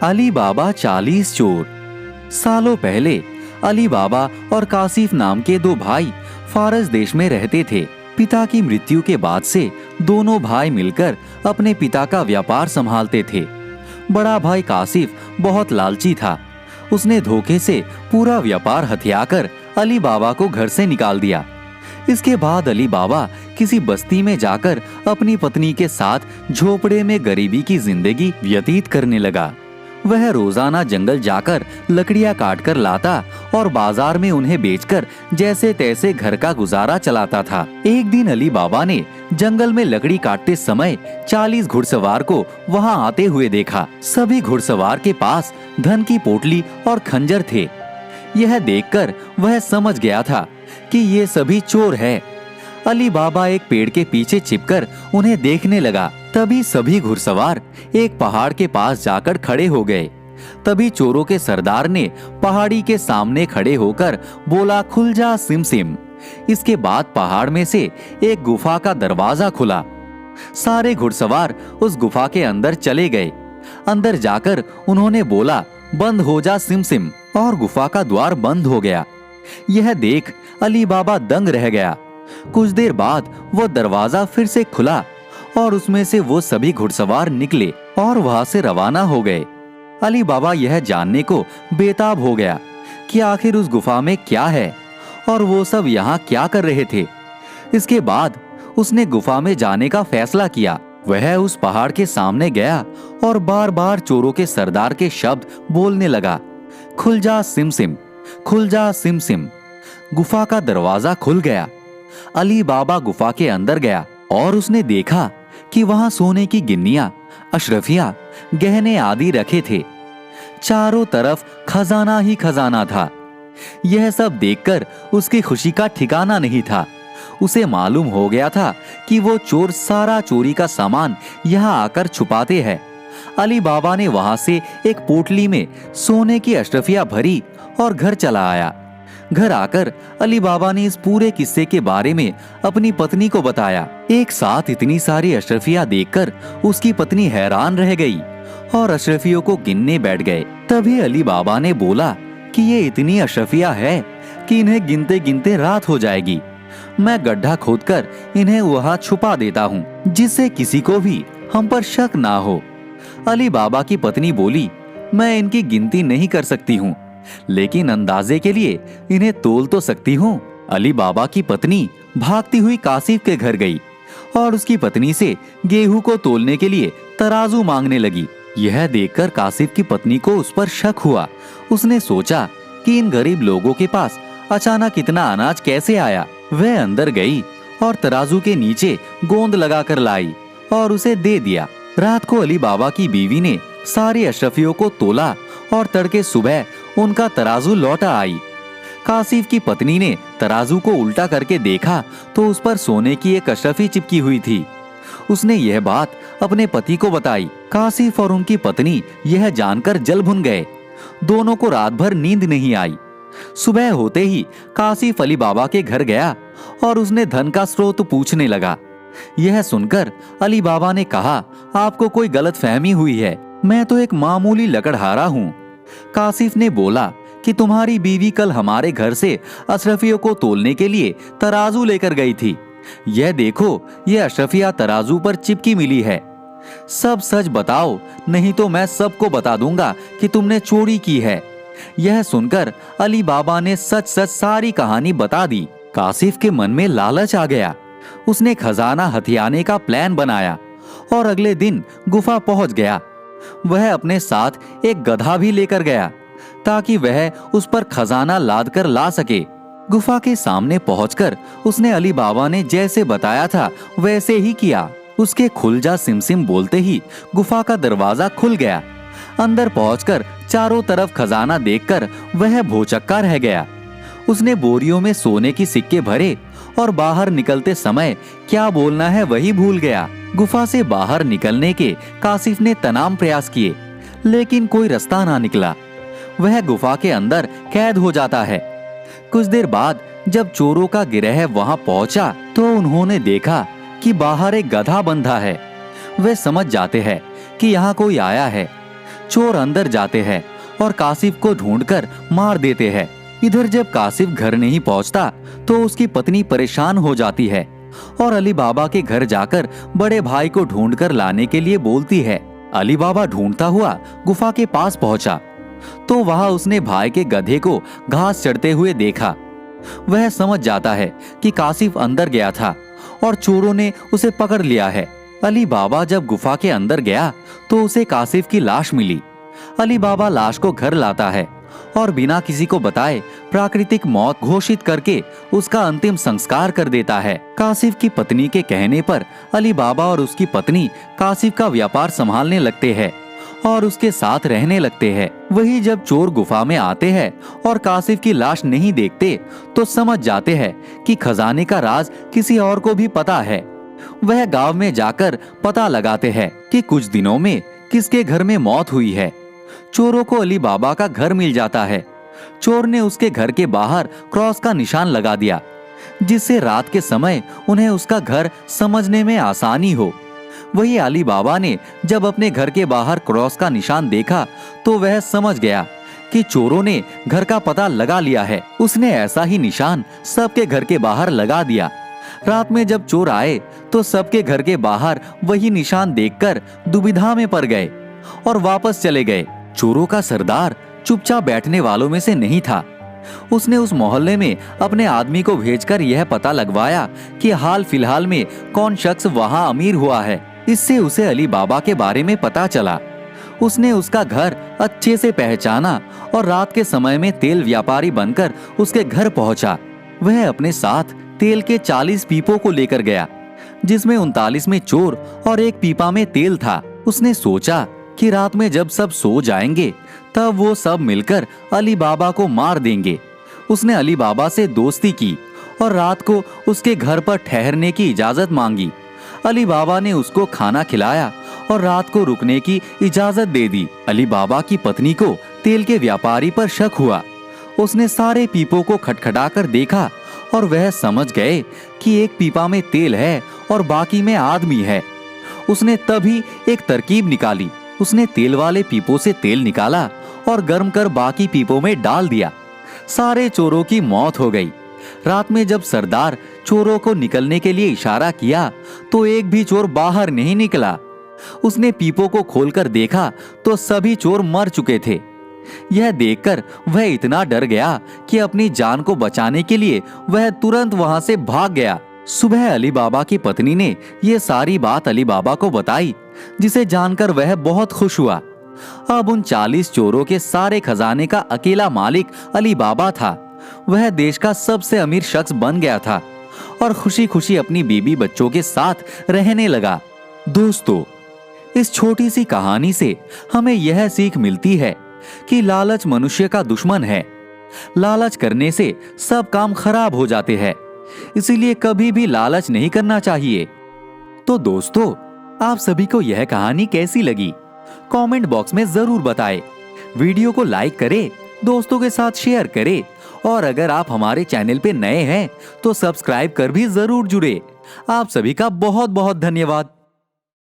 अली बाबा 40 चोर। सालों पहले अली बाबा और कासिफ नाम के दो भाई फारस देश में रहते थे। पिता की मृत्यु के बाद से दोनों भाई मिलकर अपने पिता का व्यापार संभालते थे। बड़ा भाई कासिफ बहुत लालची था। उसने धोखे से पूरा व्यापार हथियाकर अली बाबा को घर से निकाल दिया। इसके बाद अली बाबा किसी बस्ती में जाकर अपनी पत्नी के साथ झोपड़े में गरीबी की जिंदगी व्यतीत करने लगा। वह रोजाना जंगल जाकर लकड़ियां काट कर लाता और बाजार में उन्हें बेचकर जैसे तैसे घर का गुजारा चलाता था। एक दिन अली बाबा ने जंगल में लकड़ी काटते समय 40 घुड़सवार को वहां आते हुए देखा। सभी घुड़सवार के पास धन की पोटली और खंजर थे। यह देखकर वह समझ गया था कि ये सभी चोर हैं। अली बाबा एक पेड़ के पीछे छिपकर उन्हें देखने लगा। तभी सभी घुड़सवार एक पहाड़ के पास जाकर खड़े हो गए। तभी चोरों के सरदार ने पहाड़ी के सामने खड़े होकर बोला, खुल जा सिम सिम। इसके बाद पहाड़ में से एक गुफा का दरवाजा खुला। सारे घुड़सवार उस गुफा के अंदर चले गए। अंदर जाकर उन्होंने बोला, बंद हो जा सिम सिम, और गुफा का द्वार बंद हो गया। यह देख अली बाबा दंग रह गया। कुछ देर बाद वो दरवाजा फिर से खुला और उसमें से वो सभी घुड़सवार निकले और वहां से रवाना हो गए। अली बाबा यह जानने को बेताब हो गया कि आखिर उस गुफा में क्या है और वो सब यहाँ क्या कर रहे थे। इसके बाद उसने गुफा में जाने का फैसला किया। वह उस पहाड़ के सामने गया और बार बार चोरों के सरदार के शब्द बोलने लगा, खुल जा सिम सिम, खुल जा सिम सिम। गुफा का दरवाजा खुल गया। अली बाबा गुफा के अंदर गया और उसने देखा कि वहां सोने की गिन्नियां, अशरफियां, गहने आदि रखे थे। चारों तरफ खजाना ही खजाना था। यह सब देखकर उसकी खुशी का ठिकाना नहीं था। उसे मालूम हो गया था कि वो चोर सारा चोरी का सामान यहाँ आकर छुपाते हैं। अली बाबा ने वहां से एक पोटली में सोने की अशरफियां भरी और घर चला आया। घर आकर अली बाबा ने इस पूरे किस्से के बारे में अपनी पत्नी को बताया। एक साथ इतनी सारी अशरफियां देखकर उसकी पत्नी हैरान रह गई और अशरफियों को गिनने बैठ गए। तभी अली बाबा ने बोला कि ये इतनी अशरफियां है कि इन्हें गिनते गिनते रात हो जाएगी। मैं गड्ढा खोदकर इन्हें वहां छुपा देता हूँ, जिससे किसी को भी हम पर शक ना हो। अली बाबा की पत्नी बोली, मैं इनकी गिनती नहीं कर सकती हूँ, लेकिन अंदाजे के लिए इन्हें तोल तो सकती हूँ। अली बाबा की पत्नी भागती हुई कासिफ के घर गई और उसकी पत्नी से गेहूं को तोलने के लिए तराजू मांगने लगी। यह देखकर कासिफ की पत्नी को उस पर शक हुआ। उसने सोचा कि इन गरीब लोगों के पास अचानक इतना अनाज कैसे आया। वह अंदर गई और तराजू के नीचे गोंद लगाकर लाई और उसे दे दिया। रात को अली बाबा की बीवी ने सारी अशरफियों को तोला और तड़के सुबह उनका तराजू लौटा आई। कासिफ की पत्नी ने तराजू को उल्टा करके देखा तो उस पर सोने की एक अशरफी चिपकी हुई थी। उसने यह बात अपने पति को बताई। कासिफ और उनकी पत्नी यह जानकर जल भुन गए। दोनों को रात भर नींद नहीं आई। सुबह होते ही कासिफ अली बाबा के घर गया और उसने धन का स्रोत पूछने लगा। यह सुनकर अली बाबा ने कहा, आपको कोई गलतफहमी हुई है, मैं तो एक मामूली लकड़हारा हूँ। कासिफ ने बोला कि तुम्हारी बीवी कल हमारे घर से अशरफियों को तोलने के लिए तराजू लेकर गई थी। यह देखो, यह अशरफिया तराजू पर चिपकी मिली है। सब सच बताओ, नहीं तो मैं सबको बता दूंगा कि तुमने चोरी की है। यह सुनकर अली बाबा ने सच सच सारी कहानी बता दी। कासिफ के मन में लालच आ गया। उसने खजाना हथियाने का प्लान बनाया और अगले दिन गुफा पहुंच गया। वह अपने साथ एक गधा भी लेकर गया ताकि वह उस पर खजाना लाद कर ला सके। गुफा के सामने पहुंचकर उसने अली बाबा ने जैसे बताया था वैसे ही किया। उसके खुल जा सिमसिम बोलते ही गुफा का दरवाजा खुल गया। अंदर पहुंचकर चारों तरफ खजाना देखकर वह भौचक्का रह गया। उसने बोरियों में सोने की सिक्के भरे और बाहर निकलते समय क्या बोलना है वही भूल गया। गुफा से बाहर निकलने के कासिफ ने तमाम प्रयास किए, लेकिन कोई रास्ता ना निकला। वह गुफा के अंदर कैद हो जाता है। कुछ देर बाद जब चोरों का गिरोह वहां पहुंचा तो उन्होंने देखा कि बाहर एक गधा बंधा है। वे समझ जाते हैं कि यहाँ कोई आया है। चोर अंदर जाते हैं और कासिफ को ढूंढकर मार देते हैं। इधर जब कासिफ घर नहीं पहुंचता तो उसकी पत्नी परेशान हो जाती है और अली बाबा के घर जाकर बड़े भाई को ढूंढकर लाने के लिए बोलती है। अली बाबा ढूंढता हुआ गुफा के पास पहुंचा तो वहां उसने भाई के गधे को घास चढ़ते हुए देखा। वह समझ जाता है कि कासिफ अंदर गया था और चोरों ने उसे पकड़ लिया है। अली बाबा जब गुफा के अंदर गया तो उसे कासिफ की लाश मिली। अली बाबा लाश को घर लाता है और बिना किसी को बताए प्राकृतिक मौत घोषित करके उसका अंतिम संस्कार कर देता है। कासिफ की पत्नी के कहने पर अली बाबा और उसकी पत्नी कासिफ का व्यापार संभालने लगते हैं और उसके साथ रहने लगते हैं। वही जब चोर गुफा में आते हैं और कासिफ की लाश नहीं देखते तो समझ जाते हैं कि खजाने का राज किसी और को भी पता है। वह गांव में जाकर पता लगाते हैं कि कुछ दिनों में किसके घर में मौत हुई है। चोरों को अली बाबा का घर मिल जाता है। चोर ने उसके घर के बाहर क्रॉस का निशान लगा दिया जिससे रात के समय उन्हें उसका घर समझने में आसानी हो। वही अली बाबा ने जब अपने घर के बाहर क्रॉस का निशान देखा तो वह समझ गया कि चोरों ने घर का पता लगा लिया है। उसने ऐसा ही निशान सबके घर के बाहर लगा दिया। रात में जब चोर आए तो सबके घर के बाहर वही निशान देखकर दुविधा में पड़ गए और वापस चले गए। चोरों का सरदार चुपचाप बैठने वालों में से नहीं था। उसने उस मोहल्ले में अपने आदमी को भेजकर यह पता लगवाया कि हाल फिलहाल में कौन शख्स वहां अमीर हुआ है। इससे उसे अली बाबा के बारे में पता चला। उसने उसका घर अच्छे से पहचाना और रात के समय में तेल व्यापारी बनकर उसके घर पहुंचा। वह अपने साथ तेल के 40 पीपों को लेकर गया जिसमें 39 में चोर और एक पीपा में तेल था। उसने सोचा कि रात में जब सब सो जाएंगे तब वो सब मिलकर अली बाबा को मार देंगे। उसने अली बाबा से दोस्ती की और रात को उसके घर पर ठहरने की इजाजत मांगी। अली बाबा ने उसको खाना खिलाया और रात को रुकने की इजाजत दे दी। अली बाबा की पत्नी को तेल के व्यापारी पर शक हुआ। उसने सारे पीपों को खटखटाकर देखा और वह समझ गए कि एक पीपा में तेल है और बाकी में आदमी है। उसने तभी एक तरकीब निकाली। उसने तेल वाले पीपों से तेल निकाला और गर्म कर बाकी पीपों में डाल दिया। सारे चोरों की मौत हो गई। रात में जब सरदार चोरों को निकलने के लिए इशारा किया तो एक भी चोर बाहर नहीं निकला। उसने पीपों को खोलकर देखा तो सभी चोर मर चुके थे। यह देखकर वह इतना डर गया कि अपनी जान को बचाने के लिए वह तुरंत वहां से भाग गया। सुबह अली बाबा की पत्नी ने यह सारी बात अली बाबा को बताई जिसे जानकर वह बहुत खुश हुआ। अब उन 40 चोरों के सारे खजाने का अकेला मालिक अली बाबा था। वह देश का सबसे अमीर शख्स बन गया था और खुशी खुशी अपनी बीबी बच्चों के साथ रहने लगा। दोस्तों, इस छोटी सी कहानी से हमें यह सीख मिलती है कि लालच मनुष्य का दुश्मन है। लालच करने से सब काम खराब हो जाते हैं। इसीलिए कभी भी लालच नहीं करना चाहिए। तो दोस्तों, आप सभी को यह कहानी कैसी लगी कमेंट बॉक्स में जरूर बताएं। वीडियो को लाइक करें, दोस्तों के साथ शेयर करें और अगर आप हमारे चैनल पे नए हैं तो सब्सक्राइब कर भी जरूर जुड़े। आप सभी का बहुत बहुत धन्यवाद।